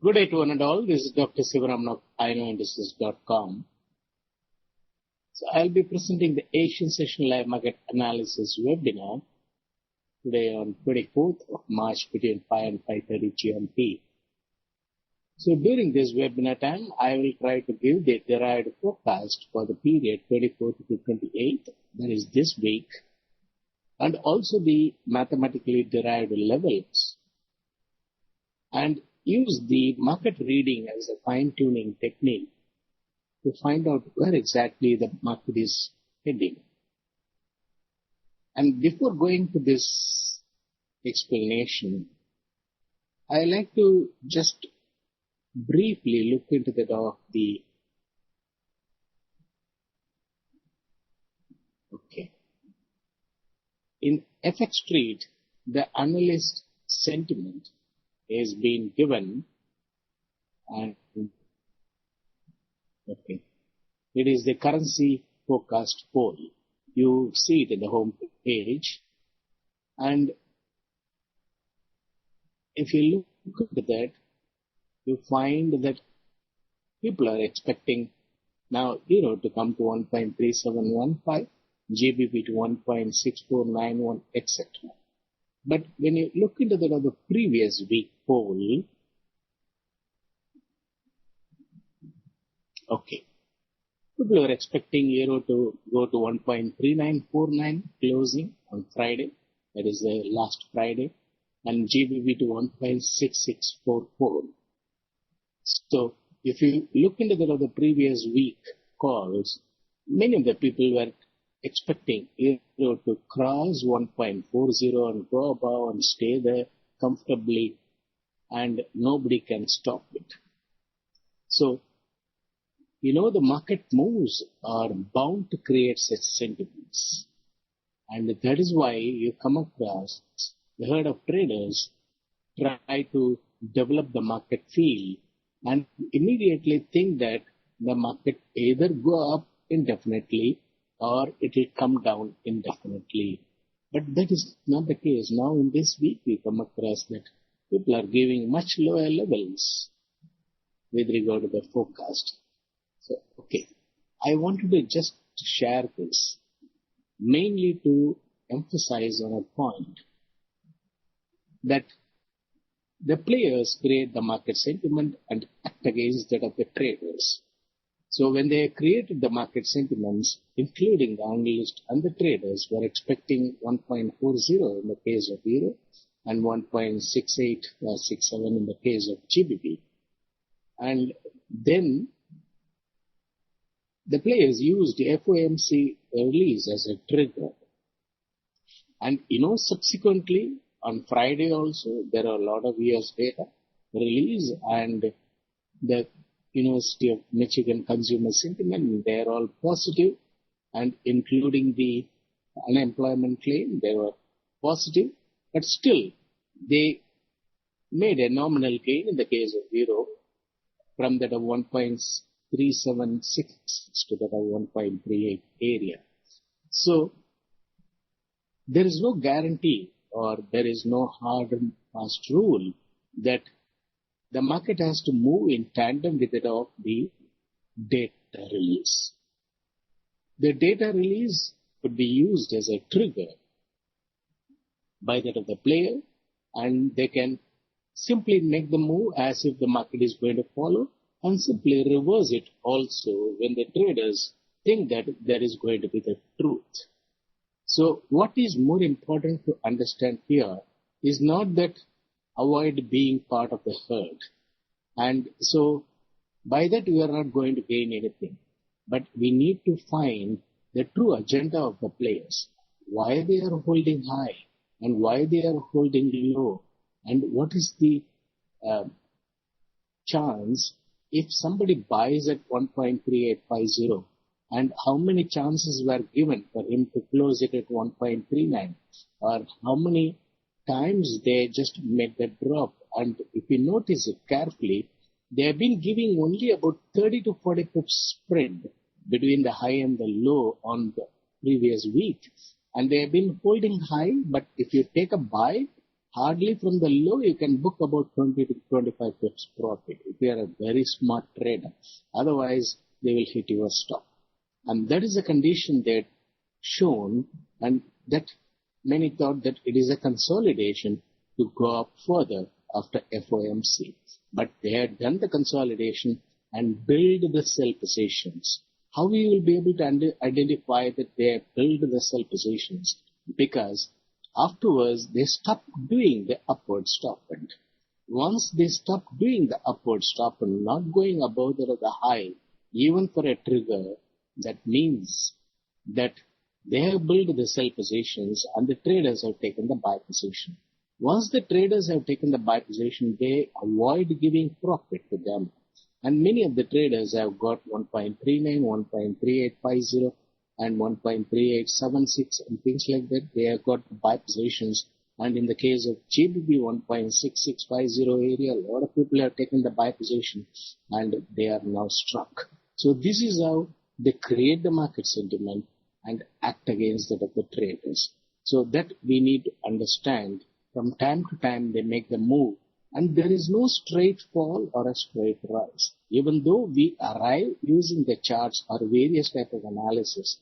Good day to one and all. This is Dr. Sivaraman of iknowindustries.com. So I'll be presenting the Asian Session Live Market Analysis webinar today on 24th of March between 5 and 5:30 GMT. So during this webinar time, I will try to give the derived forecast for the period 24th to 28th, that is this week, and also the mathematically derived levels, and use the market reading as a fine-tuning technique to find out where exactly the market is heading. And before going to this explanation, I like to just briefly look into the in FX Street, the analyst sentiment is being given, and it is the currency forecast poll. You see it in the home page, and if you look at that, you find that people are expecting now euro to come to 1.3715, GBP to 1.6491, etc. But when you look into the previous week poll, people are expecting euro to go to 1.3949 closing on Friday, that is the last Friday, and GBP to 1.6644. So if you look into the previous week calls, many of the people were expecting euro to cross 1.40 and go above and stay there comfortably, and nobody can stop it. So, the market moves are bound to create such sentiments. And that is why you come across the herd of traders try to develop the market feel and immediately think that the market either go up indefinitely or it will come down indefinitely. But that is not the case. Now in this week we come across that people are giving much lower levels with regard to the forecast. So, I wanted to just share this mainly to emphasize on a point that the players create the market sentiment and act against that of the traders. So when they created the market sentiments, including the analysts and the traders were expecting 1.40 in the case of euro and 1.68 or 67 in the case of GBP. And then the players used the FOMC release as a trigger. And subsequently on Friday also, there are a lot of US data release, and the University of Michigan consumer sentiment, they are all positive, and including the unemployment claim, they were positive, but still they made a nominal gain in the case of euro from that of 1.376 to that of 1.38 area. So there is no guarantee or there is no hard and fast rule that the market has to move in tandem with it of the data release. The data release could be used as a trigger by that of the player, and they can simply make the move as if the market is going to follow, and simply reverse it also when the traders think that there is going to be the truth. So what is more important to understand here is not that avoid being part of the herd. And so by that we are not going to gain anything. But we need to find the true agenda of the players, why they are holding high and why they are holding low, and what is the chance if somebody buys at 1.3850 and how many chances were given for him to close it at 1.39, or how many times they just make that drop. And if you notice it carefully, they have been giving only about 30 to 40 pips spread between the high and the low on the previous week. And they have been holding high, but if you take a buy, hardly from the low you can book about 20 to 25 pips profit if you are a very smart trader. Otherwise, they will hit your stop. And that is a condition that shown, and that many thought that it is a consolidation to go up further after FOMC. But they had done the consolidation and build the sell positions. How we will be able to identify that they have built the sell positions? Because afterwards they stopped doing the upward stop trend. Once they stopped doing the upward stop and not going above the high, even for a trigger, that means that they have built the sell positions and the traders have taken the buy position. Once the traders have taken the buy position, they avoid giving profit to them. And many of the traders have got 1.39, 1.3850 and 1.3876 and things like that. They have got buy positions. And in the case of GBP 1.6650 area, a lot of people have taken the buy position and they are now struck. So this is how they create the market sentiment and act against that of the traders. So that we need to understand. From time to time they make the move, and there is no straight fall or a straight rise. Even though we arrive using the charts or various type of analysis,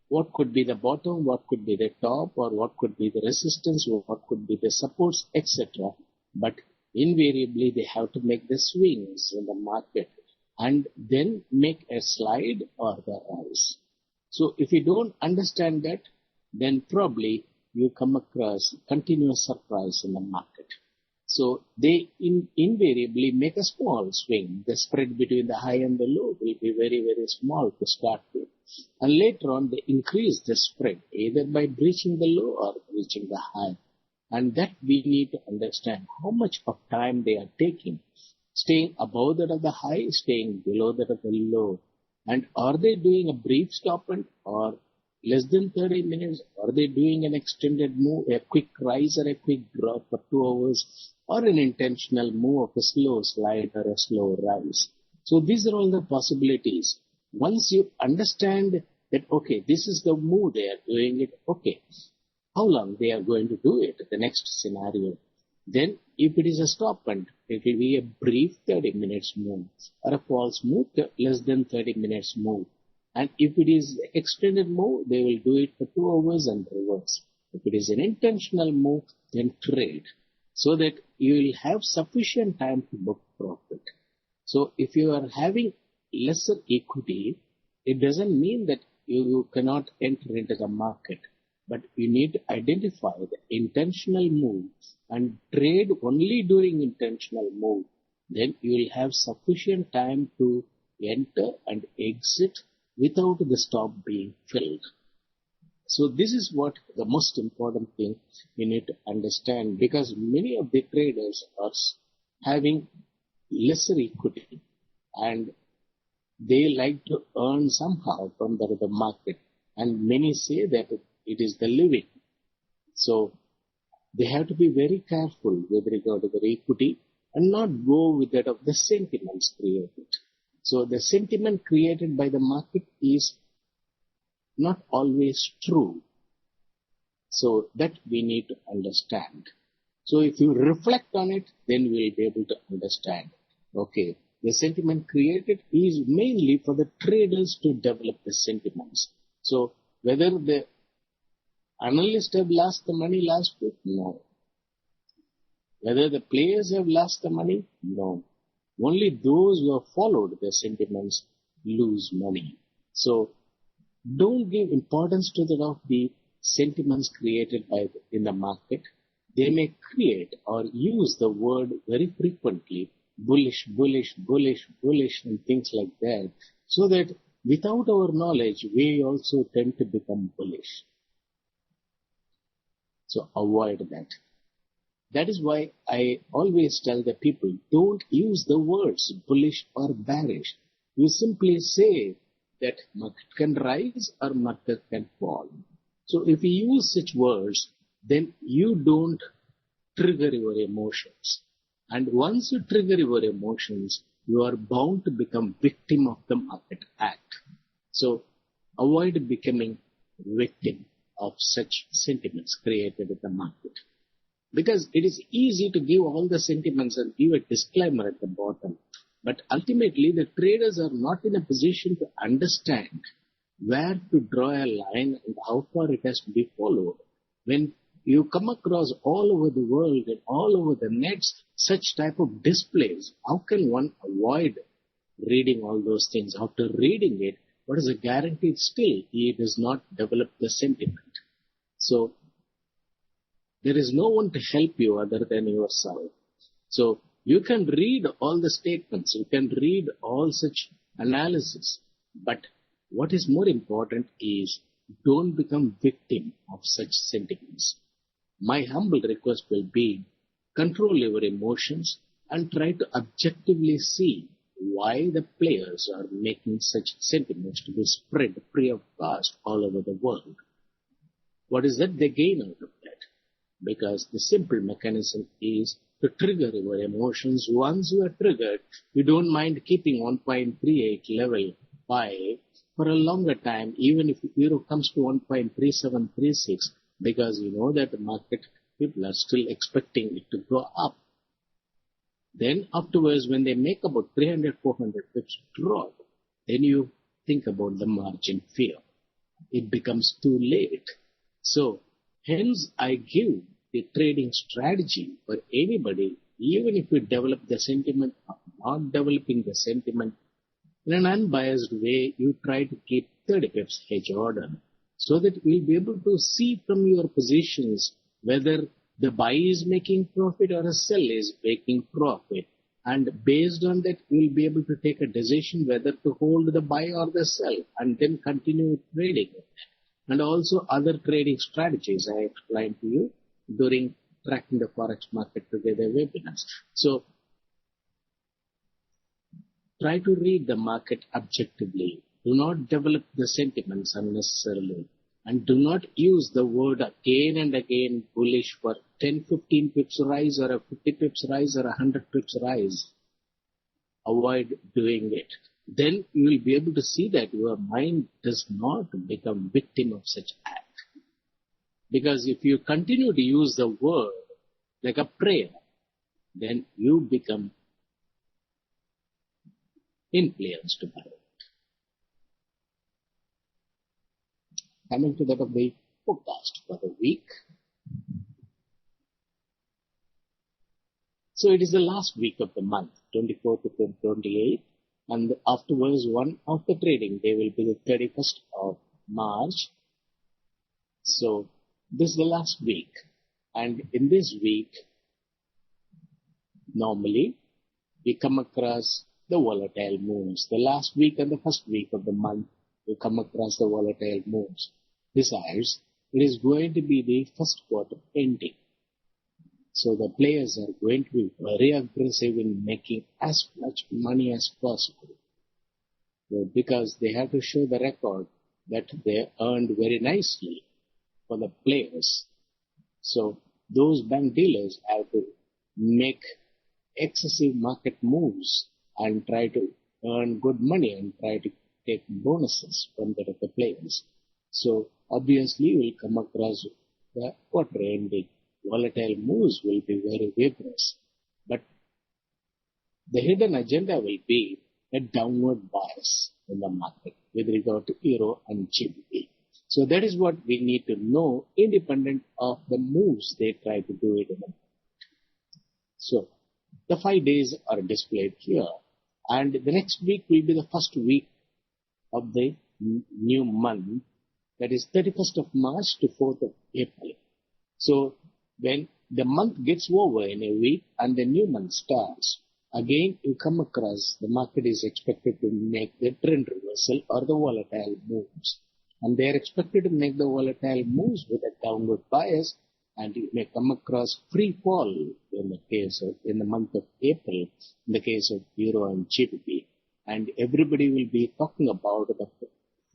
what could be the bottom, what could be the top, or what could be the resistance, or what could be the supports, etc. But invariably they have to make the swings in the market and then make a slide or the rise. So if you don't understand that, then probably you come across continuous surprise in the market. So they invariably make a small swing. The spread between the high and the low will be very, very small to start with. And later on they increase the spread either by breaching the low or breaching the high. And that we need to understand how much of time they are taking. Staying above that of the high, staying below that of the low. And are they doing a brief stop and or less than 30 minutes? Are they doing an extended move, a quick rise or a quick drop for 2 hours, or an intentional move of a slow slide or a slow rise? So these are all the possibilities. Once you understand that, okay, this is the move they are doing it, okay, how long they are going to do it, the next scenario. Then if it is a stop and it will be a brief 30 minutes move or a false move, less than 30 minutes move. And if it is extended move, they will do it for 2 hours and reverse. If it is an intentional move, then trade, so that you will have sufficient time to book profit. So if you are having lesser equity, it doesn't mean that you cannot enter into the market, but you need to identify the intentional move and trade only during intentional move. Then you will have sufficient time to enter and exit without the stop being filled. So this is what the most important thing you need to understand, because many of the traders are having lesser equity and they like to earn somehow from the market, and many say that it is the living. So they have to be very careful with regard to the equity and not go with that of the sentiments created. So the sentiment created by the market is not always true. So that we need to understand. So if you reflect on it, then we will be able to understand. Okay, the sentiment created is mainly for the traders to develop the sentiments. So whether the analysts have lost the money last week? No. Whether the players have lost the money? No. Only those who have followed the sentiments lose money. So don't give importance to the sentiments created in the market. They may create or use the word very frequently, bullish, bullish, bullish, bullish, and things like that, so that without our knowledge, we also tend to become bullish. So avoid that. That is why I always tell the people, don't use the words bullish or bearish. You simply say that market can rise or market can fall. So if you use such words, then you don't trigger your emotions. And once you trigger your emotions, you are bound to become victim of the market act. So avoid becoming victim of such sentiments created in the market. Because it is easy to give all the sentiments and give a disclaimer at the bottom. But ultimately, the traders are not in a position to understand where to draw a line and how far it has to be followed. When you come across all over the world and all over the nets such type of displays, how can one avoid reading all those things? After reading it, what is a guarantee? Still, he does not develop the sentiment. So there is no one to help you other than yourself. So you can read all the statements, you can read all such analysis, but what is more important is don't become victim of such sentiments. My humble request will be control your emotions and try to objectively see why the players are making such sentiments to be spread free of cost all over the world. What is that they gain out of that? Because the simple mechanism is to trigger your emotions. Once you are triggered, you don't mind keeping 1.38 level buy for a longer time, even if euro comes to 1.3736, because you know that the market people are still expecting it to go up. Then afterwards, when they make about 300, 400 pips drop, then you think about the margin fear. It becomes too late. So hence, I give the trading strategy for anybody, even if you develop the sentiment or not developing the sentiment, in an unbiased way, you try to keep 30 pips hedge order so that you'll be able to see from your positions whether the buy is making profit or a sell is making profit. And based on that, you'll be able to take a decision whether to hold the buy or the sell and then continue trading. And also other trading strategies I explained to you during Tracking the Forex Market Together webinars. So try to read the market objectively. Do not develop the sentiments unnecessarily. And do not use the word again and again bullish for 10, 15 pips rise or a 50 pips rise or a 100 pips rise. Avoid doing it. Then you will be able to see that your mind does not become victim of such act. Because if you continue to use the word like a prayer, then you become influenced by it. Coming to that of the forecast for the week. So it is the last week of the month, 24th to 28th. And afterwards, one of the trading day will be the 31st of March. So this is the last week. And in this week, normally, we come across the volatile moves. The last week and the first week of the month, we come across the volatile moves. Besides, it is going to be the first quarter ending. So the players are going to be very aggressive in making as much money as possible. Because they have to show the record that they earned very nicely for the players. So those bank dealers have to make excessive market moves and try to earn good money and try to take bonuses from the players. So obviously we'll come across the quarter ending. Volatile moves will be very vigorous. But the hidden agenda will be a downward bias in the market with regard to euro and GBP. So that is what we need to know independent of the moves they try to do it in the market. So the 5 days are displayed here. And the next week will be the first week of the new month. That is 31st of March to 4th of April. So when the month gets over in a week and the new month starts, again you come across the market is expected to make the trend reversal or the volatile moves. And they are expected to make the volatile moves with a downward bias, and you may come across free fall in the month of April in the case of euro and GBP. And everybody will be talking about the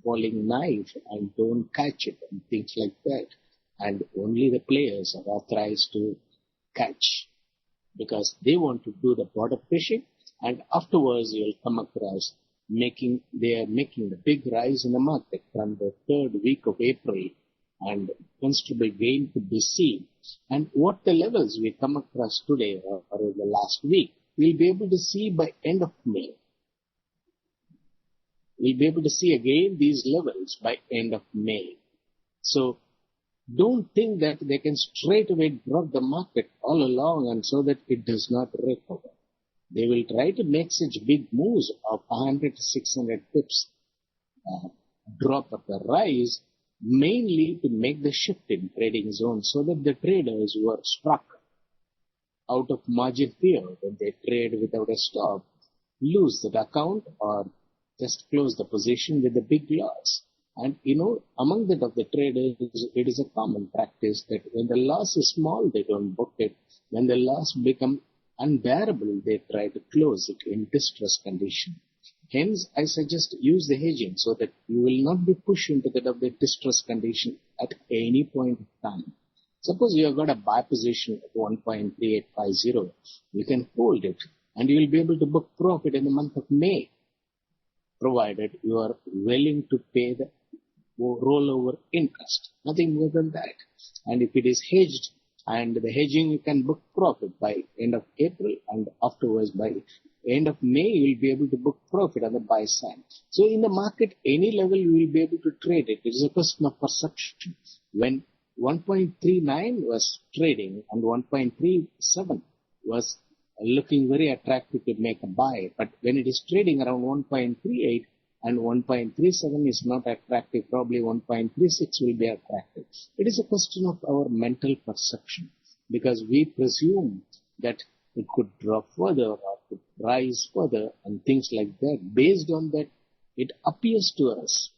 falling knife and don't catch it and things like that. And only the players are authorized to catch because they want to do the product fishing, and afterwards you'll come across they are making the big rise in the market from the third week of April and considerable gain could be seen. And what the levels we come across today or in the last week, we'll be able to see by end of May. We'll be able to see again these levels by end of May. So don't think that they can straight away drop the market all along and so that it does not recover. They will try to make such big moves of 100 to 600 pips drop of the rise, mainly to make the shift in trading zone so that the traders who are struck out of margin fear when they trade without a stop lose that account or just close the position with a big loss. And among that of the traders, it is a common practice that when the loss is small, they don't book it. When the loss becomes unbearable, they try to close it in distress condition. Hence, I suggest use the hedging so that you will not be pushed into that of the distress condition at any point of time. Suppose you have got a buy position at 1.3850, you can hold it and you will be able to book profit in the month of May, provided you are willing to pay the rollover interest. Nothing more than that. And if it is hedged, and the hedging you can book profit by end of April, and afterwards by end of May you will be able to book profit on the buy side. So in the market, any level you will be able to trade it. It is a question of perception. When 1.39 was trading and 1.37 was looking very attractive to make a buy, but when it is trading around 1.38 and 1.37 is not attractive, probably 1.36 will be attractive. It is a question of our mental perception, because we presume that it could drop further or could rise further and things like that. Based on that, it appears to us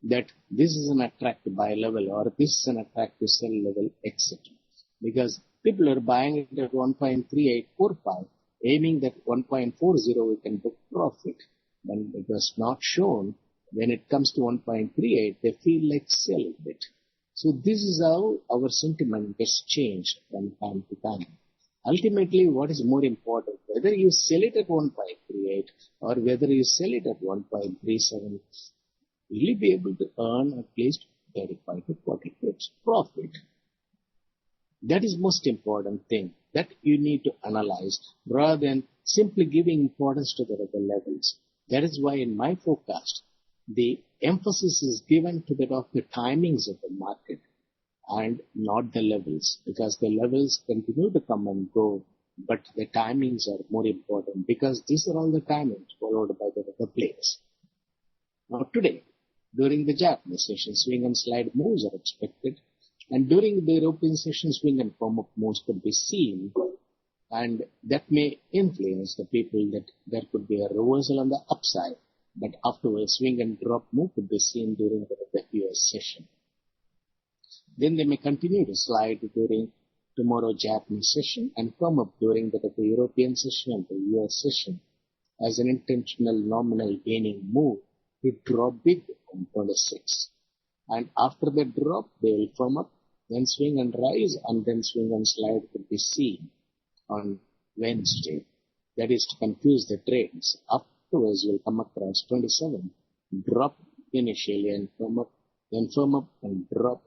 that this is an attractive buy level or this is an attractive sell level, etc. Because people are buying it at 1.3845, aiming that 1.40 we can book profit. When it was not shown, when it comes to 1.38, they feel like selling it. So this is how our sentiment gets changed from time to time. Ultimately, what is more important, whether you sell it at 1.38 or whether you sell it at 1.37, will you be able to earn at least 35 to 40 pips profit? That is most important thing that you need to analyze rather than simply giving importance to the other levels. That is why in my forecast, the emphasis is given to that of the timings of the market and not the levels, because the levels continue to come and go, but the timings are more important because these are all the timings followed by the other players. Now today, during the Japanese session, swing and slide moves are expected, and during the European session, swing and firm up moves could be seen, and that may influence the people that there could be a reversal on the upside, but afterwards swing and drop move could be seen during the US session. Then they may continue to slide during tomorrow Japanese session and firm up during the European session and the US session as an intentional nominal gaining move to drop big on 26. And after the drop, they will firm up, then swing and rise, and then swing and slide could be seen on Wednesday. That is to confuse the trades. Afterwards, you will come across 27, drop initially and firm up, then firm up and drop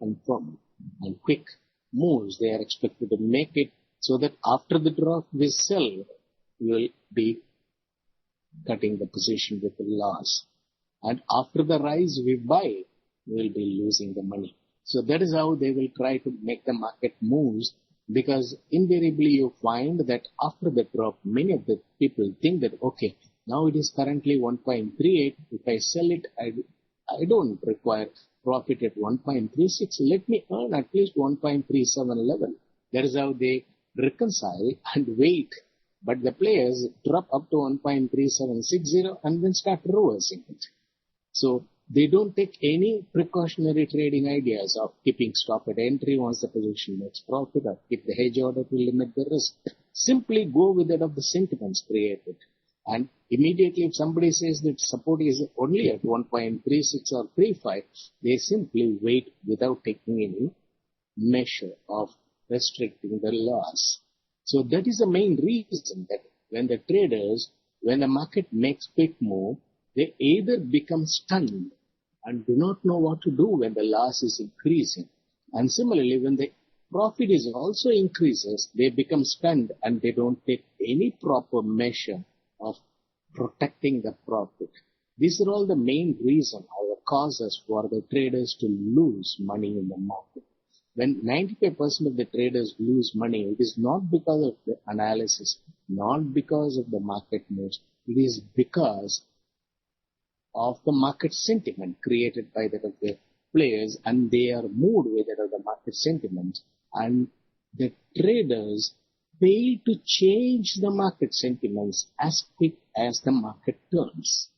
and firm up. And quick moves, they are expected to make it so that after the drop we sell, you will be cutting the position with a loss. And after the rise we buy, we will be losing the money. So that is how they will try to make the market moves, because invariably you find that after the drop, many of the people think that, okay, now it is currently 1.38. If I sell it, I don't require profit at 1.36. Let me earn at least 1.37 level. That is how they reconcile and wait. But the players drop up to 1.3760 and then start reversing it. So they don't take any precautionary trading ideas of keeping stop at entry once the position makes profit, or keep the hedge order to limit the risk. Simply go with that of the sentiments created. And immediately if somebody says that support is only at 1.36 or 35, they simply wait without taking any measure of restricting the loss. So that is the main reason that when the traders, when the market makes big move, they either become stunned and do not know what to do when the loss is increasing. And similarly, when the profit is also increases, they become spent and they don't take any proper measure of protecting the profit. These are all the main reasons or the causes for the traders to lose money in the market. When 95% of the traders lose money, it is not because of the analysis, not because of the market moves. It is because of the market sentiment created by that of the players, and they are moved with that of the market sentiment, and the traders fail to change the market sentiments as quick as the market turns.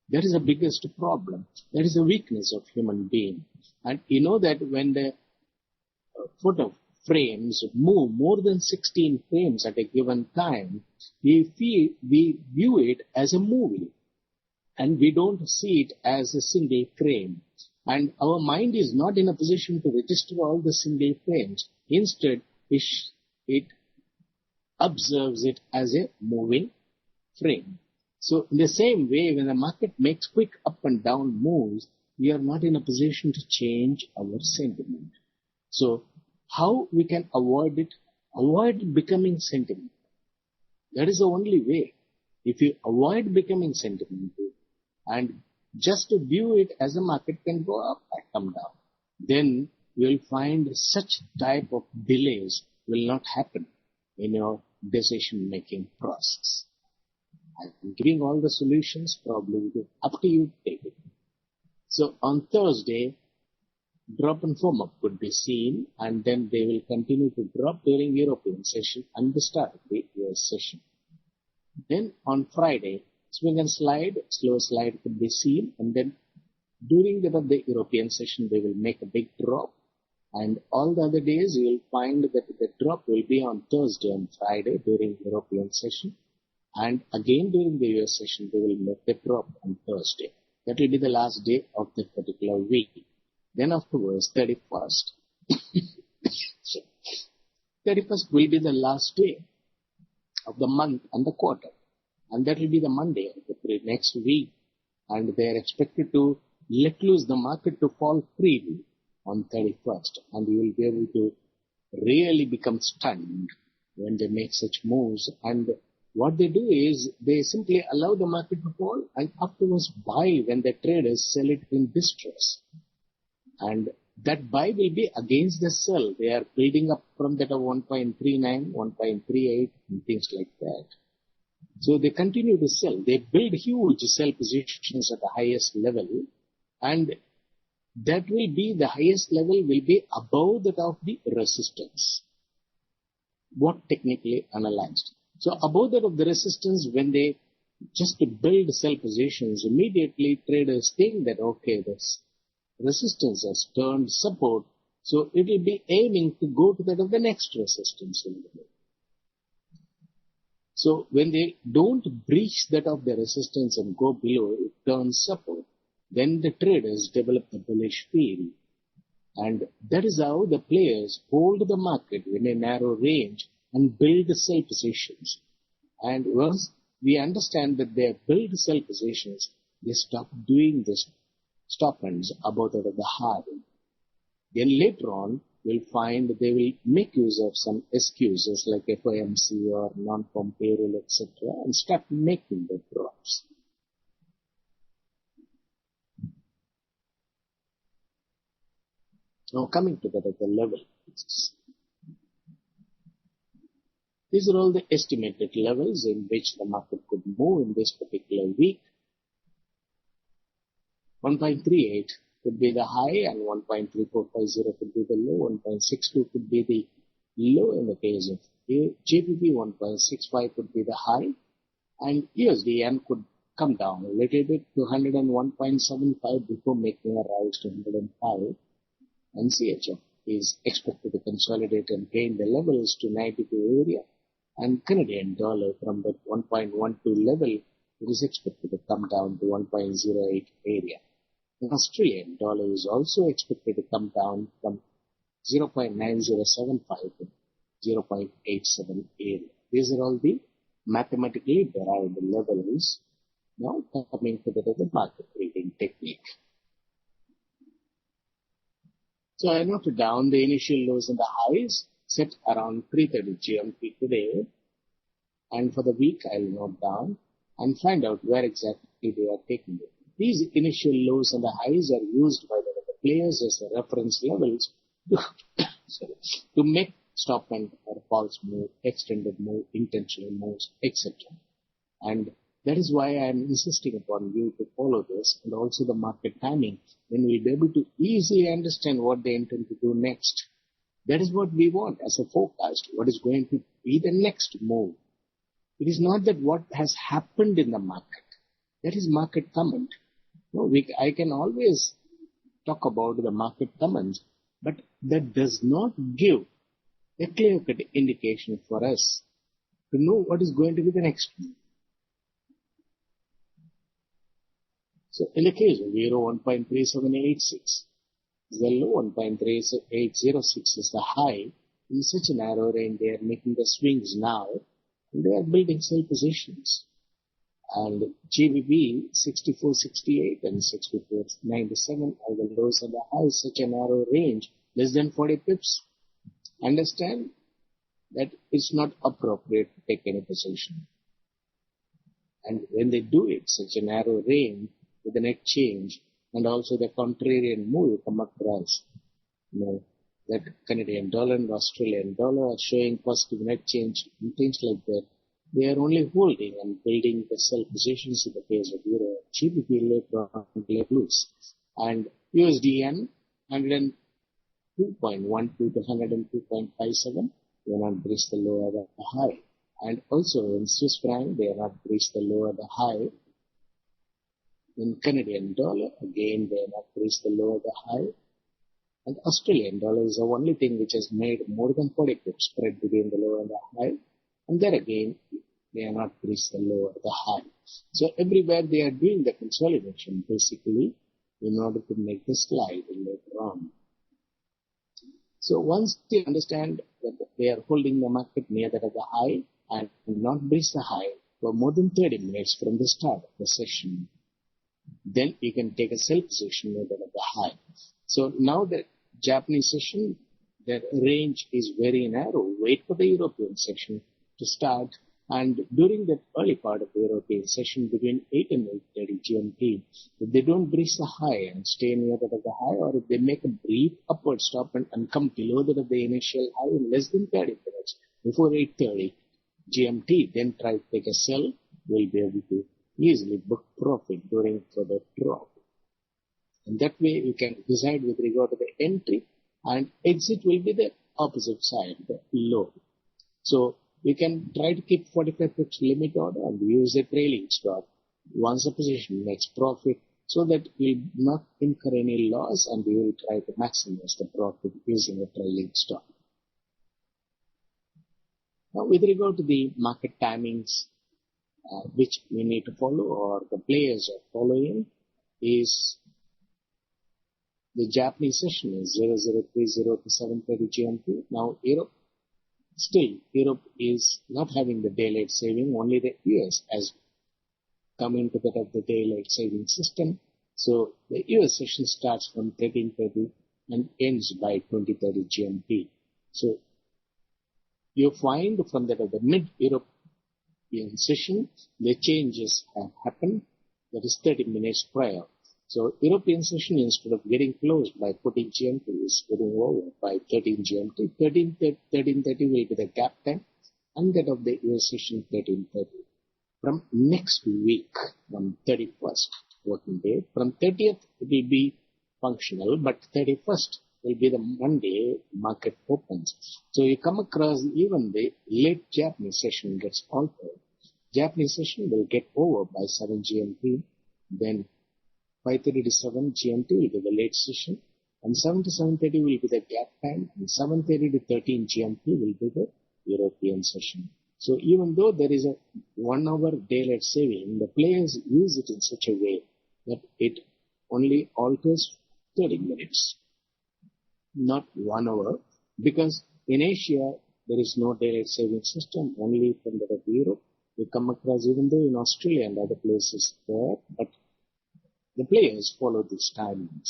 That is the biggest problem. That is the weakness of human being. And you know that when the photo frames move more than 16 frames at a given time, we view it as a movie, and we don't see it as a single frame. And our mind is not in a position to register all the single frames. Instead, it observes it as a moving frame. So in the same way, when the market makes quick up and down moves, we are not in a position to change our sentiment. So how we can avoid it? Avoid becoming sentimental. That is the only way. If you avoid becoming sentimental and just to view it as the market can go up and come down, then you will find such type of delays will not happen in your decision-making process. I'm giving all the solutions, probably up to you to take it. So on Thursday, drop and firm up could be seen, and then they will continue to drop during European session and the start of the US session. Then on Friday, swing and slide, slow slide could be seen, and then during the European session, they will make a big drop, and all the other days you will find that the drop will be on Thursday and Friday during European session, and again during the US session, they will make the drop on Thursday. That will be the last day of that particular week. Then afterwards, 31st. 31st will be the last day of the month and the quarter. And that will be the Monday of the next week. And they are expected to let loose the market to fall freely on 31st. And you will be able to really become stunned when they make such moves. And what they do is they simply allow the market to fall and afterwards buy when the traders sell it in distress. And that buy will be against the sell. They are building up from that of 1.39, 1.38 and things like that. So they continue to sell. They build huge sell positions at the highest level, and that will be the highest level will be above that of the resistance. What technically analyzed. So above that of the resistance, when they just build sell positions, immediately traders think that okay, this resistance has turned support, so it will be aiming to go to that of the next resistance level. So when they don't breach that of the resistance and go below, it turns support, then the traders develop the bullish feel. And that is how the players hold the market in a narrow range and build sell positions. And once we understand that they have built sell positions, they stop doing this stop ends above that of the high. Then later on, we'll find they will make use of some excuses like FOMC or non-farm payroll, etc., and start making the drops. Now coming to that at the level. These are all the estimated levels in which the market could move in this particular week. 1.38 could be the high and 1.3450 could be the low. 1.62 could be the low in the case of JPP. 1.65 could be the high, and USD could come down a little bit to 101.75 before making a rise to 105. And CHF is expected to consolidate and gain the levels to 92 area. And Canadian dollar from that 1.12 level, it is expected to come down to 1.08 area. The Australian dollar is also expected to come down from 0.9075 to 0.87 area. These are all the mathematically derived levels. Now coming to the market reading technique. So I noted down the initial lows and the highs set around 3:30 GMT today. And for the week, I'll note down and find out where exactly they are taking it. These initial lows and the highs are used by the players as a reference levels to, to make stop and or false move, extended move, intentional moves, etc. And that is why I am insisting upon you to follow this and also the market timing. Then we'll be able to easily understand what they intend to do next. That is what we want as a forecast. What is going to be the next move? It is not that what has happened in the market. That is market comment. No, I can always talk about the market comments, but that does not give a clear-cut indication for us to know what is going to be the next move. So in the case of Euro 1.3786, the low 1.3806 is the high. In such a narrow range, they are making the swings now, and they are building sell positions. And GBP 64.68 and 64.97 are the lows and the highs, such a narrow range, less than 40 pips. Understand that it's not appropriate to take any position. And when they do it, such a narrow range, with the net change, and also the contrarian move you come across, that Canadian dollar and Australian dollar are showing positive net change and things like that. They are only holding and building the sell positions in the case of Euro. GBP later on let loose. And USDN 102.12 to 102.57. They are not breached the low or the high. And also in Swiss franc, they are not breached the low or the high. In Canadian dollar, again, they have not reached the low or the high. And Australian dollar is the only thing which has made more than 40 pips spread between the low and the high. And there again, they have not reached the low or the high. So everywhere they are doing the consolidation, basically, in order to make the slide later on. So once they understand that they are holding the market near that of the high and not breach the high for more than 30 minutes from the start of the session, then you can take a sell position near that of the high. So now the Japanese session, their range is very narrow. Wait for the European session to start. And during the early part of the European session, between 8 and 8:30 GMT, if they don't breach the high and stay near that of the high, or if they make a brief upward stop and come below that of the initial high in less than 30 minutes before 8:30 GMT, then try to take a sell, we'll be able to easily book profit during further drop. And that way you can decide with regard to the entry, and exit will be the opposite side, the low. So we can try to keep 45 pips limit order and use a trailing stop once the position makes profit, so that we will not incur any loss and we will try to maximize the profit using a trailing stop. Now with regard to the market timings, which we need to follow or the players are following, is the Japanese session is 0030 to 7:30 GMT. Now Europe is not having the daylight saving, only the US has come into that of the daylight saving system. So the US session starts from 13:30 and ends by 20:30 GMT. So you find from that of the mid-European session, the changes have happened, that is 30 minutes prior. So European session, instead of getting closed by 14 GMT, is getting over by 13 GMT. 13:30 will be the gap time, and that of the US session 13:30. From next week, from 31st working day, from 30th it will be functional, but 31st will be the Monday market opens. So you come across even the late Japanese session gets altered. Japanese session will get over by 7 GMT, then 5:30 to 7 GMT will be the late session, and 7 to 7:30 will be the gap time, and 7:30 to 13 GMT will be the European session. So even though there is a 1 hour daylight saving, the players use it in such a way that it only alters 30 minutes, not 1 hour, because in Asia there is no daylight saving system, only from that of Europe. We come across, even though in Australia and other places there, but the players follow these timings.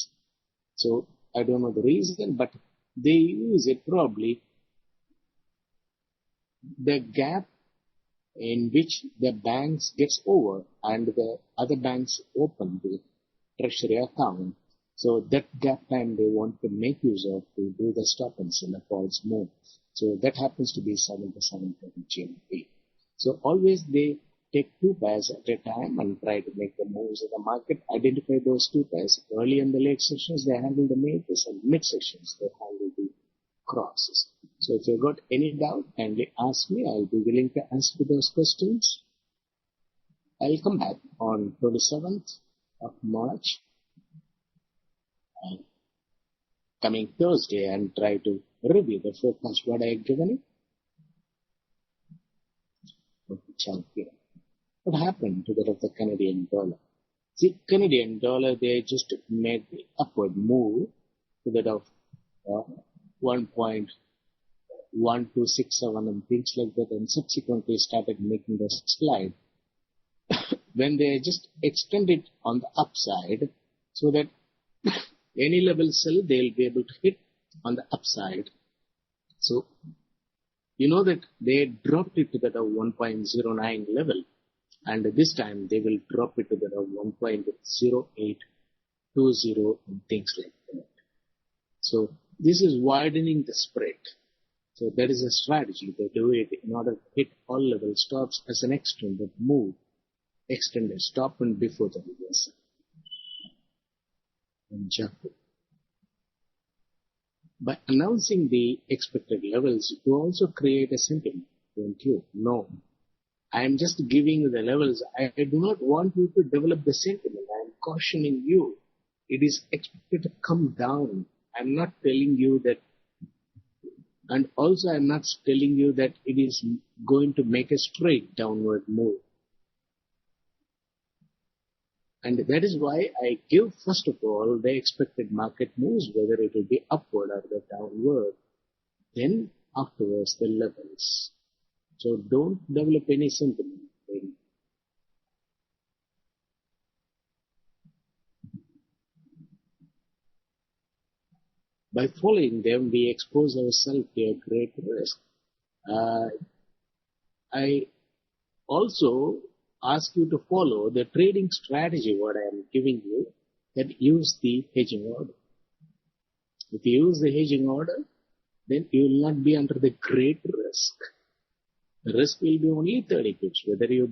So I don't know the reason, but they use it probably the gap in which the banks gets over and the other banks open the treasury account. So that gap time they want to make use of to do the stop and sell a false move. So that happens to be 7 to 7:30 GMT. So always they take two pairs at a time and try to make the moves in the market. Identify those two pairs. Early in the late sessions they handle the majors, and mid sessions they handle the crosses. So if you got any doubt, kindly ask me. I'll be willing to answer those questions. I'll come back on 27th of March, coming Thursday, and try to review the forecast what I have given you. What happened to that of the Canadian dollar? The Canadian dollar, they just made the upward move to that of 1.1267 and things like that, and subsequently started making the slide when they just extend it on the upside, so that any level sell they'll be able to hit on the upside. So you know that they dropped it to that of 1.09 level, and this time they will drop it to that of 1.0820 and things like that. So this is widening the spread. So that is a strategy. They do it in order to hit all level stops as an extended move, extended stop and before the reversal. And Japan. By announcing the expected levels, you also create a sentiment, don't you? No. I am just giving you the levels. I do not want you to develop the sentiment. I am cautioning you. It is expected to come down. I am not telling you that, and also I am not telling you that it is going to make a straight downward move. And that is why I give, first of all, the expected market moves, whether it will be upward or the downward. Then afterwards the levels. So don't develop any sentiment. By following them, we expose ourselves to a great risk. I also ask you to follow the trading strategy what I am giving you, that use the hedging order. If you use the hedging order, then you will not be under the great risk. The risk will be only 30 pips, whether you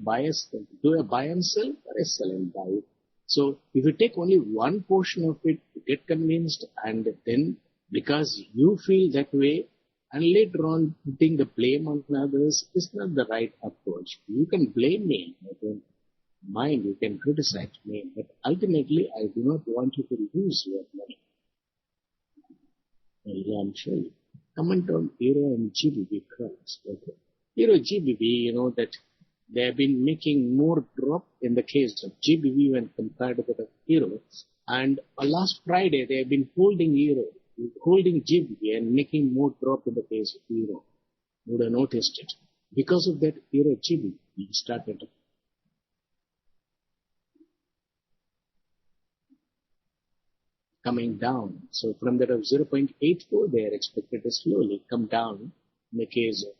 do a buy and sell or a sell and buy. So if you take only one portion of it, you get convinced, and then because you feel that way, and later on putting the blame on others is not the right approach. You can blame me, I don't mind, you can criticize me, but ultimately I do not want you to lose your money. Well, I'm sure you. Comment on Euro and GBP curves. Okay. Euro GBP, you know that they have been making more drop in the case of GBP when compared to the Euro. And last Friday they have been holding GBP and making more drop in the case of Euro. You would have noticed it. Because of that, Euro GBP started coming down. So from that of 0.84, they are expected to slowly come down in the case of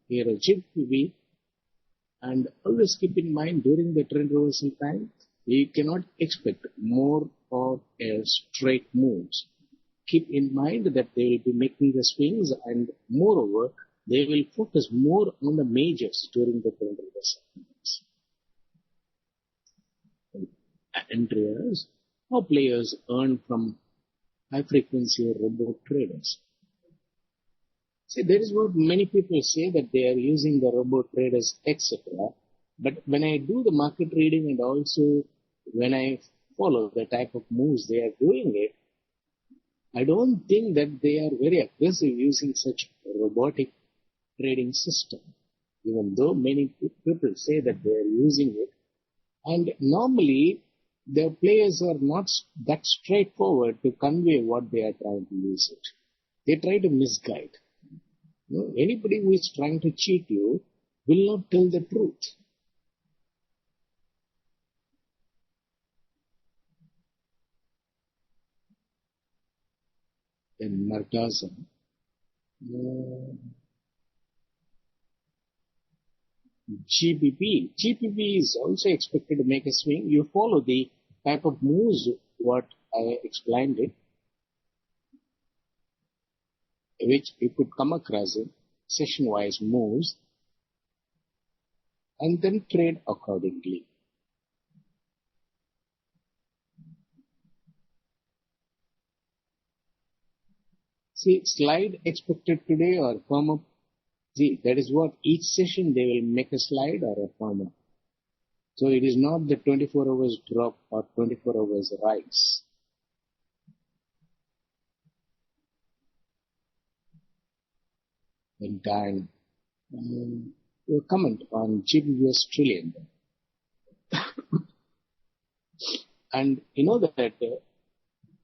Euro GBP. And always keep in mind, during the trend reversal time, you cannot expect more of a straight moves. Keep in mind that they will be making the swings, and moreover, they will focus more on the majors during the trend reversal. Entries, how players earn from high frequency robot traders. See, there is what many people say, that they are using the robot traders, etc. But when I do the market reading and also when I follow the type of moves they are doing it, I don't think that they are very aggressive using such robotic trading system, even though many people say that they are using it. And normally, the players are not that straightforward to convey what they are trying to use it. They try to misguide. You know, anybody who is trying to cheat you will not tell the truth. then Martazan. GBP is also expected to make a swing. You follow the type of moves what I explained it, which you could come across in session-wise moves, and then trade accordingly. See, slide expected today or firm up. See, that is what each session they will make a slide or a firm up. So it is not the 24 hours drop or 24 hours rise. And then your comment on GBP Australian. And you know that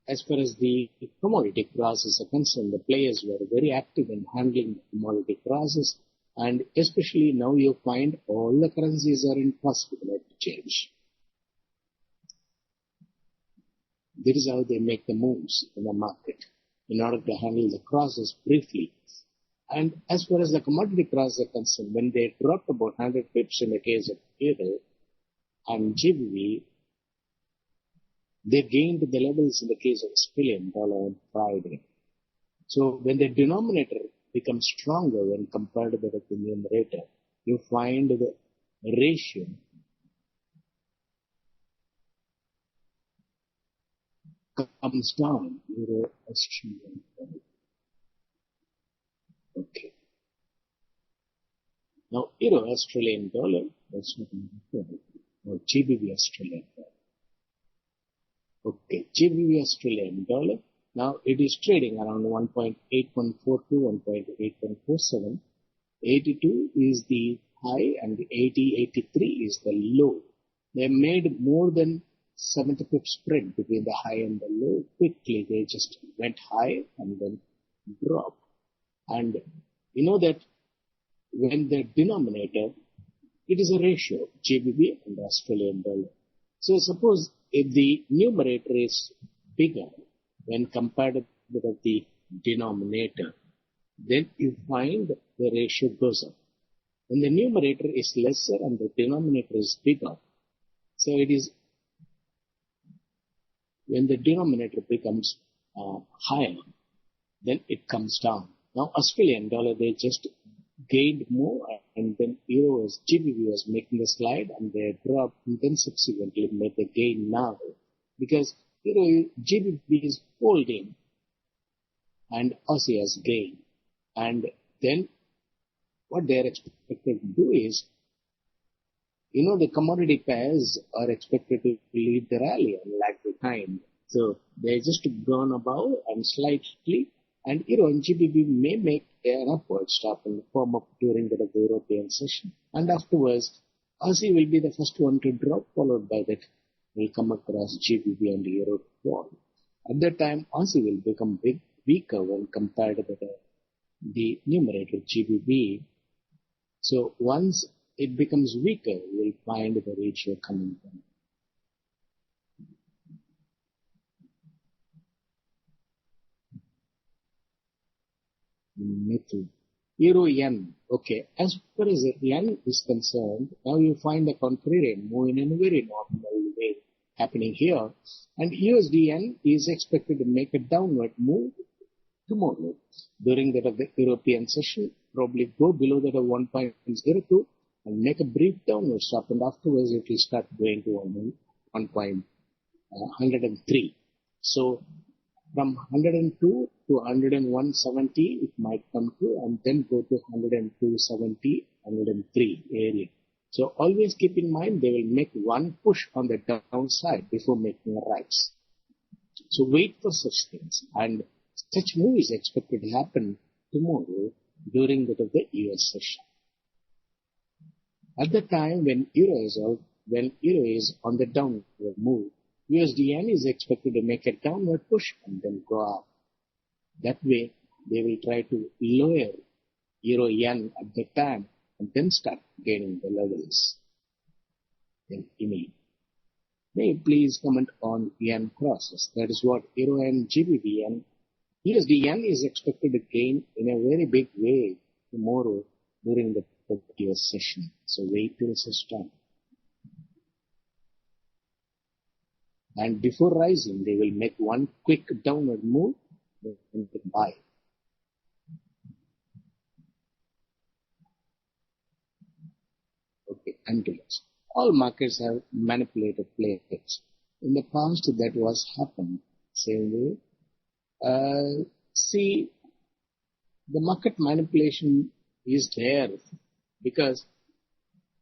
as far as the commodity crosses are concerned, the players were very active in handling commodity crosses, and especially now you find all the currencies are in positive net change. That is how they make the moves in the market in order to handle the crosses briefly. And as far as the commodity crosses are concerned, when they dropped about 100 pips in the case of euro and GBP, they gained the levels in the case of Australian dollar on Friday. So when the denominator becomes stronger when compared to the numerator, you find the ratio comes down. Euro Australian dollar. Okay. Now Euro Australian dollar, that's not important. Or GBP Australian dollar. Okay, GBP Australian dollar. Now it is trading around 1.8142, 1.8147. 82 is the high and the 83 is the low. They made more than 70 pip spread between the high and the low. Quickly they just went high and then dropped. And you know that when the denominator, it is a ratio, GBP and Australian dollar. So suppose if the numerator is bigger when compared with the denominator, then you find the ratio goes up. When the numerator is lesser and the denominator is bigger, so it is when the denominator becomes higher, then it comes down. Now Australian dollar, they just gained more, and then euros, GBP was making a slide and they dropped and then subsequently made the gain now because GBP is holding and Aussie has gained. And then what they are expected to do is, the commodity pairs are expected to lead the rally and lag behind. So they just gone above and slightly, and and GBP may make an upward stop and firm up during the European session. And afterwards, Aussie will be the first one to drop, followed by that will come across GBP and Euro to fall. At that time, Aussie will become weaker when compared to the numerator GBP. So once it becomes weaker, we'll find the ratio coming down. Metal. Euro yen. Okay, as far as yen is concerned, now you find the contrarian move in a very normal way happening here, and USD yen is expected to make a downward move tomorrow during the European session, probably go below that of 1.02 and make a brief downward stop, and afterwards it will start going to 1.103. So from 102 to 101.70 it might come to, and then go to 102.70, 103 area. So always keep in mind they will make one push on the downside before making a rise. So wait for such things, and such move is expected to happen tomorrow during the US session. At the time when euro is on the downward move, USD yen is expected to make a downward push and then go up. That way, they will try to lower euro yen at the time and then start gaining the levels. Then may you please comment on yen crosses. That is what euro and GBP yen Yes, the yen is expected to gain in a very big way tomorrow during the previous session. So wait till such time. And before rising, they will make one quick downward move and buy. Okay, until all markets have manipulated players. In the past, that was happened. Same way. See, the market manipulation is there because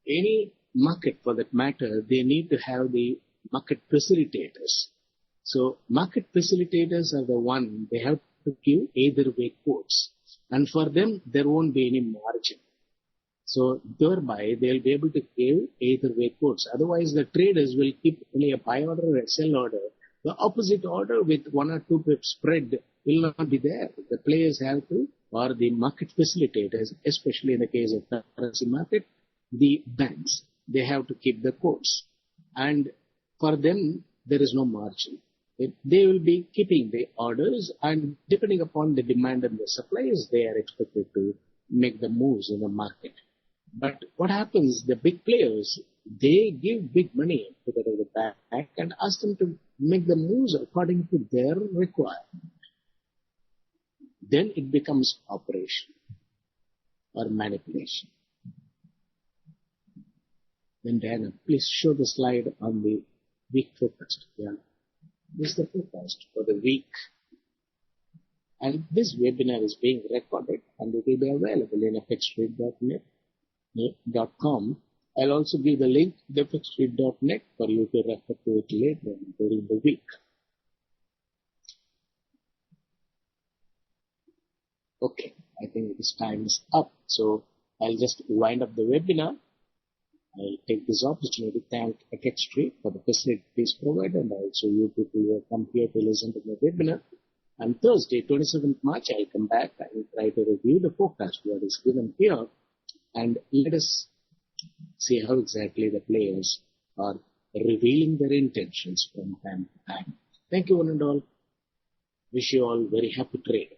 any market, for that matter, they need to have the market facilitators. So market facilitators are the one, they have to give either way quotes. And for them, there won't be any margin. So thereby, they'll be able to give either way quotes. Otherwise, the traders will keep only a buy order or a sell order. The opposite order with 1 or 2 pip spread will not be there. The players have to, or the market facilitators, especially in the case of currency market, the banks, they have to keep the quotes. And for them, there is no margin. They will be keeping the orders, and depending upon the demand and the supplies, they are expected to make the moves in the market. But what happens, the big players, they give big money to the bank and ask them to make the moves according to their requirement. Then it becomes operation or manipulation. Then Diana, please show the slide on the week forecast. Yeah. This is the forecast for the week. And this webinar is being recorded and it will be available in fxtrade.net.com. I'll also give the link to fxtrade.net for you to refer to it later during the week. Okay, I think this time is up. So I'll just wind up the webinar. I'll take this opportunity to thank fxtrade for the facilities provided, and also you people who have come here to listen to the webinar. On Thursday, 27th March, I'll come back and try to review the forecast what is given here, and let us see how exactly the players are revealing their intentions from time to time. Thank you one and all. Wish you all very happy trade.